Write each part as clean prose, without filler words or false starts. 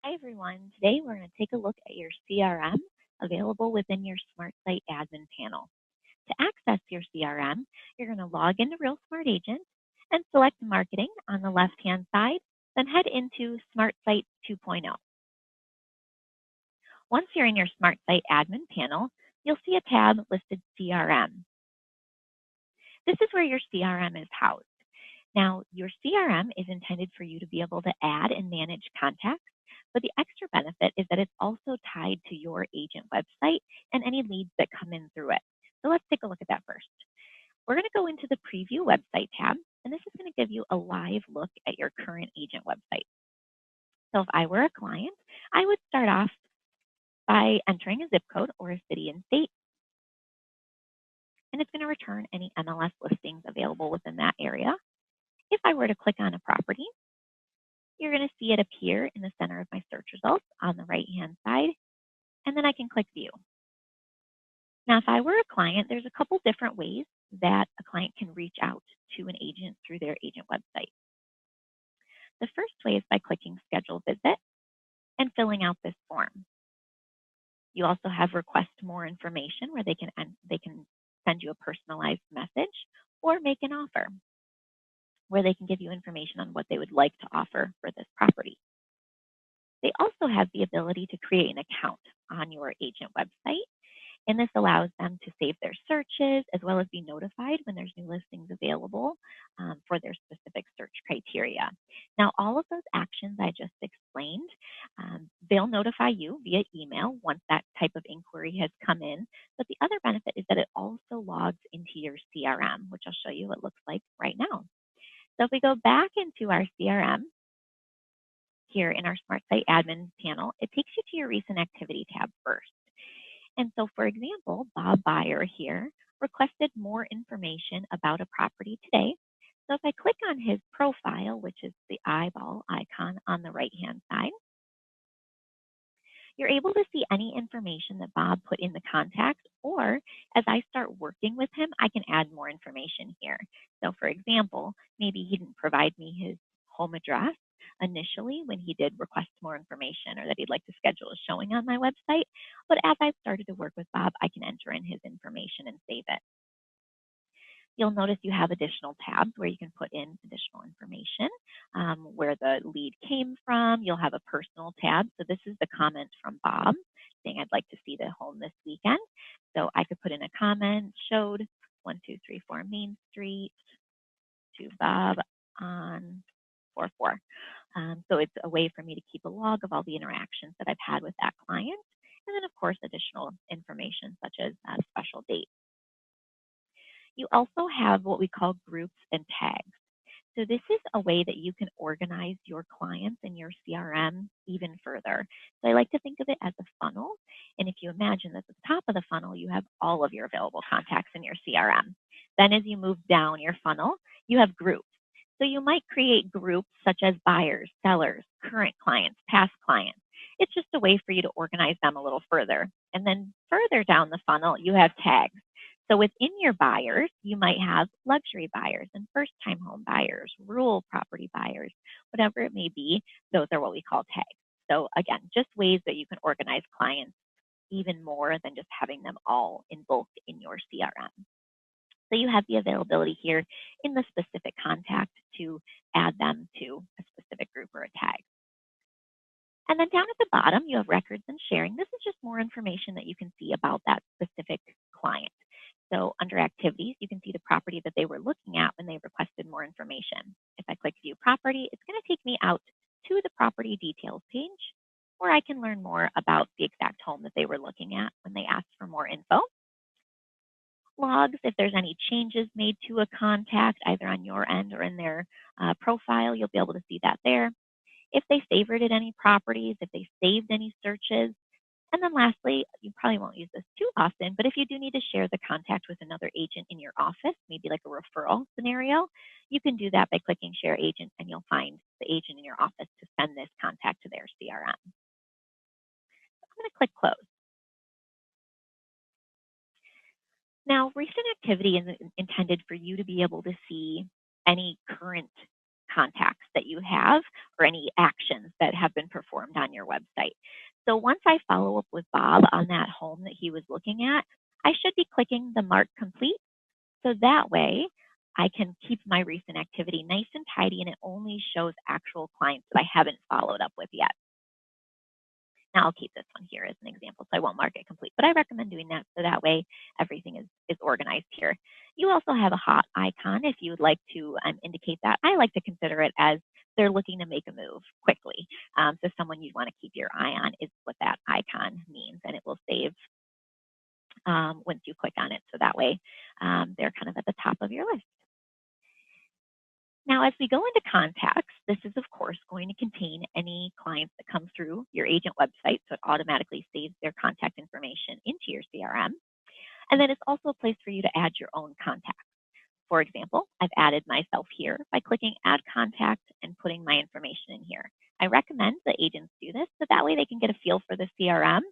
Hi, everyone. Today we're going to take a look at your CRM available within your SmartSite admin panel. To access your CRM, you're going to log into Real Smart Agent and select Marketing on the left-hand side, then head into SmartSite 2.0. Once you're in your SmartSite admin panel, you'll see a tab listed CRM. This is where your CRM is housed. Now, your CRM is intended for you to be able to add and manage contacts, but the extra benefit is that it's also tied to your agent website and any leads that come in through it. So let's take a look at that first. We're going to go into the Preview Website tab, and this is going to give you a live look at your current agent website. So if I were a client, I would start off by entering a zip code or a city and state, and it's going to return any MLS listings available within that area. If I were to click on a property, you're going to see it appear in the center of my search results on the right-hand side, and then I can click View. Now, if I were a client, there's a couple different ways that a client can reach out to an agent through their agent website. The first way is by clicking Schedule Visit and filling out this form. You also have Request More Information, where they can send you a personalized message, or Make an Offer, where they can give you information on what they would like to offer for this property. They also have the ability to create an account on your agent website, and this allows them to save their searches as well as be notified when there's new listings available for their specific search criteria. Now, all of those actions I just explained, they'll notify you via email once that type of inquiry has come in. But the other benefit is that it also logs into your CRM, which I'll show you what it looks like right now. So if we go back into our CRM here in our SmartSite admin panel, it takes you to your recent activity tab first. And so, for example, Bob Buyer here requested more information about a property today. So if I click on his profile, which is the eyeball icon on the right-hand side, you're able to see any information that Bob put in the contact, or as I start working with him, I can add more information here. So for example, maybe he didn't provide me his home address initially when he did request more information, or that he'd like to schedule a showing on my website. But as I started to work with Bob, I can enter in his information and save it. You'll notice you have additional tabs where you can put in additional information, where the lead came from. You'll have a personal tab. So this is the comment from Bob saying, I'd like to see the home this weekend. So I could put in a comment, showed 1234 Main Street to Bob on 4/4. So it's a way for me to keep a log of all the interactions that I've had with that client. And then, of course, additional information such as a special date. You also have what we call groups and tags. So this is a way that you can organize your clients in your CRM even further. So I like to think of it as a funnel. And if you imagine that at the top of the funnel, you have all of your available contacts in your CRM. Then as you move down your funnel, you have groups. So you might create groups such as buyers, sellers, current clients, past clients. It's just a way for you to organize them a little further. And then further down the funnel, you have tags. So within your buyers, you might have luxury buyers and first-time home buyers, rural property buyers, whatever it may be. Those are what we call tags. So again, just ways that you can organize clients even more than just having them all in bulk in your CRM. So you have the availability here in the specific contact to add them to a specific group or a tag. And then down at the bottom, you have records and sharing. This is just more information that you can see about that specific client. So under activities, you can see the property that they were looking at when they requested more information. If I click View Property, it's going to take me out to the property details page, where I can learn more about the exact home that they were looking at when they asked for more info. Logs, if there's any changes made to a contact, either on your end or in their profile, you'll be able to see that there. If they favorited any properties, if they saved any searches. And then lastly, you probably won't use this too often, but if you do need to share the contact with another agent in your office, maybe like a referral scenario, you can do that by clicking Share Agent, and you'll find the agent in your office to send this contact to their CRM. I'm going to click Close. Now, recent activity is intended for you to be able to see any current contacts that you have or any actions that have been performed on your website. So once I follow up with Bob on that home that he was looking at, I should be clicking the mark complete. So that way I can keep my recent activity nice and tidy, and it only shows actual clients that I haven't followed up with yet. Now I'll keep this one here as an example, so I won't mark it complete, but I recommend doing that so that way everything is organized here. You also have a hot icon if you would like to indicate that. I like to consider it as they're looking to make a move quickly. So someone you'd want to keep your eye on is what that icon means, and it will save once you click on it. So that way they're kind of at the top of your list. Now, as we go into contacts, this is, of course, going to contain any clients that come through your agent website, so it automatically saves their contact information into your CRM. And then it's also a place for you to add your own contacts. For example, I've added myself here by clicking Add Contact and putting my information in here. I recommend that agents do this, so that way they can get a feel for the CRM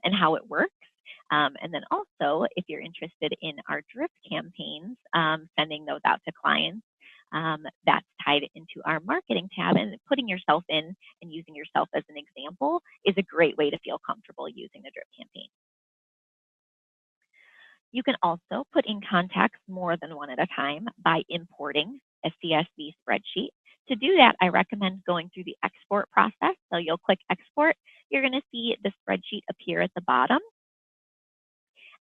and how it works. And then also, if you're interested in our drip campaigns, sending those out to clients, that's tied into our marketing tab, and putting yourself in and using yourself as an example is a great way to feel comfortable using the drip campaign. You can also put in contacts more than one at a time by importing a CSV spreadsheet. To do that, I recommend going through the export process. So you'll click export. You're going to see the spreadsheet appear at the bottom.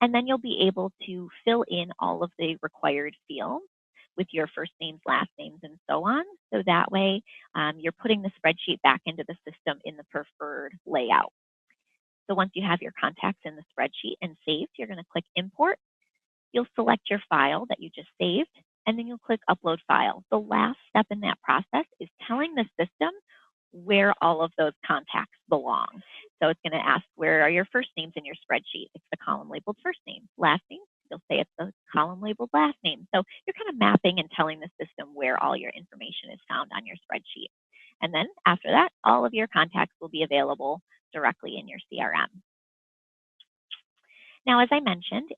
And then you'll be able to fill in all of the required fields with your first names, last names, and so on. So that way, you're putting the spreadsheet back into the system in the preferred layout. So once you have your contacts in the spreadsheet and saved, you're going to click Import. You'll select your file that you just saved, and then you'll click Upload File. The last step in that process is telling the system where all of those contacts belong. So it's going to ask, where are your first names in your spreadsheet? It's the column labeled first name. Last name, you'll say it's the column labeled last name. So you're kind of mapping and telling the system where all your information is found on your spreadsheet. And then after that, all of your contacts will be available directly in your CRM. Now, as I mentioned,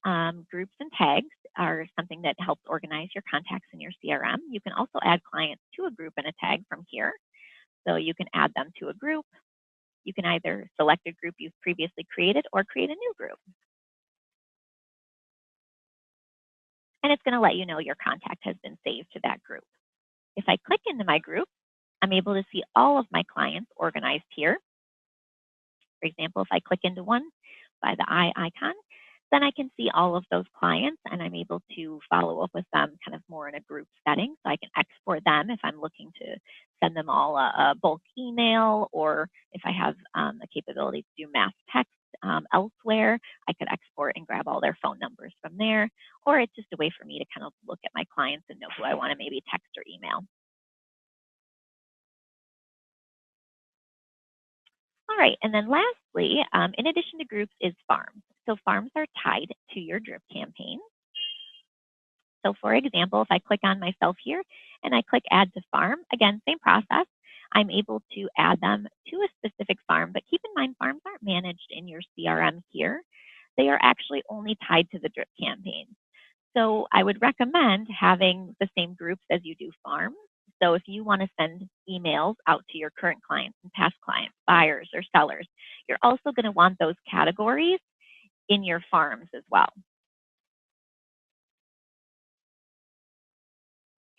groups and tags are something that helps organize your contacts in your CRM. You can also add clients to a group and a tag from here. So you can add them to a group. You can either select a group you've previously created or create a new group. And it's going to let you know your contact has been saved to that group. If I click into my group, I'm able to see all of my clients organized here. For example, if I click into one by the eye icon, then I can see all of those clients, and I'm able to follow up with them kind of more in a group setting. So I can export them if I'm looking to send them all a bulk email, or if I have the capability to do mass text elsewhere, I could export and grab all their phone numbers from there. Or it's just a way for me to kind of look at my clients and know who I want to maybe text or email. All right, and then lastly, in addition to groups, is farms. So farms are tied to your drip campaign. So for example, if I click on myself here and I click Add to Farm, again, same process. I'm able to add them to a specific farm, but keep in mind, farms aren't managed in your CRM here. They are actually only tied to the drip campaign. So I would recommend having the same groups as you do farms. So if you want to send emails out to your current clients and past clients, buyers or sellers, you're also going to want those categories in your farms as well.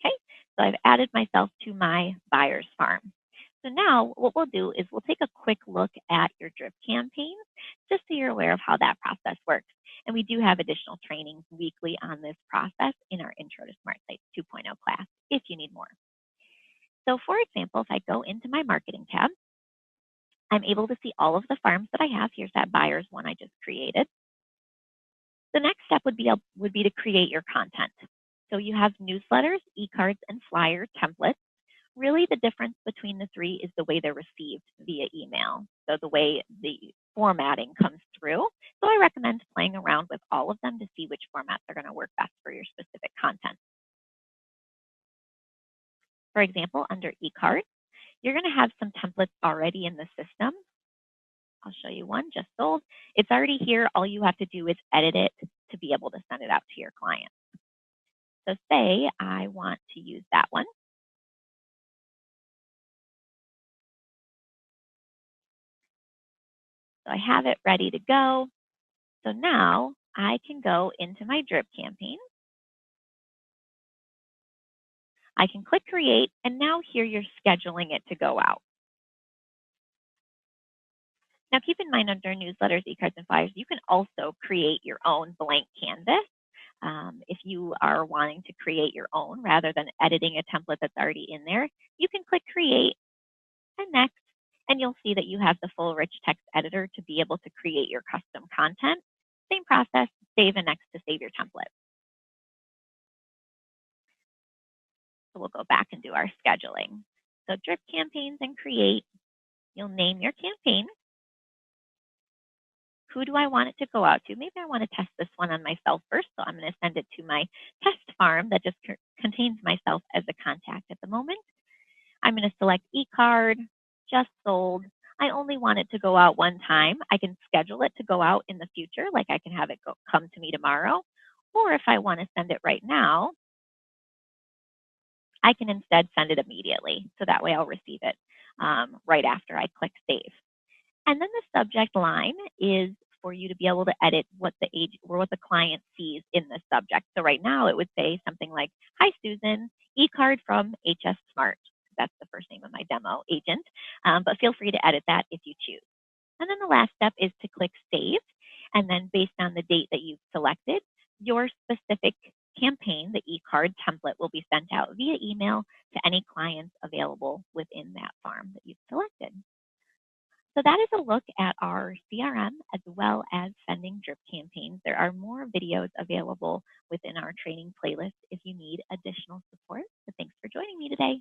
Okay, so I've added myself to my buyer's farm. So now what we'll do is we'll take a quick look at your drip campaigns, just so you're aware of how that process works. And we do have additional trainings weekly on this process in our Intro to SmartSites 2.0 class if you need more. So for example, if I go into my marketing tab, I'm able to see all of the farms that I have. Here's that buyer's one I just created. The next step would be to create your content. So you have newsletters, e-cards, and flyer templates. Really, the difference between the three is the way they're received via email. So the way the formatting comes through. So I recommend playing around with all of them to see which formats are going to work best for your specific content. For example, under e-cards, you're going to have some templates already in the system. I'll show you one just sold. It's already here. All you have to do is edit it to be able to send it out to your clients. So say I want to use that one. So I have it ready to go. So now I can go into my drip campaign. I can click create, and now here you're scheduling it to go out. Now keep in mind under newsletters, e-cards, and flyers, you can also create your own blank canvas. If you are wanting to create your own rather than editing a template that's already in there, you can click create and next, and you'll see that you have the full rich text editor to be able to create your custom content. Same process, save and next to save your template. So we'll go back and do our scheduling. So drip campaigns and create, you'll name your campaign. Who do I want it to go out to? Maybe I want to test this one on myself first, so I'm going to send it to my test farm that just contains myself as a contact at the moment. I'm going to select e-card, just sold. I only want it to go out one time. I can schedule it to go out in the future, like I can have it come to me tomorrow. Or if I want to send it right now, I can instead send it immediately. So that way I'll receive it right after I click save. And then the subject line is for you to be able to edit what the or what the client sees in the subject. So right now it would say something like, "Hi Susan, e-card from HS Smart." That's the first name of my demo agent, but feel free to edit that if you choose. And then the last step is to click save. And then based on the date that you've selected, your specific campaign, the e-card template, will be sent out via email to any clients available within that farm that you've selected. So that is a look at our CRM as well as sending drip campaigns. There are more videos available within our training playlist if you need additional support. So thanks for joining me today.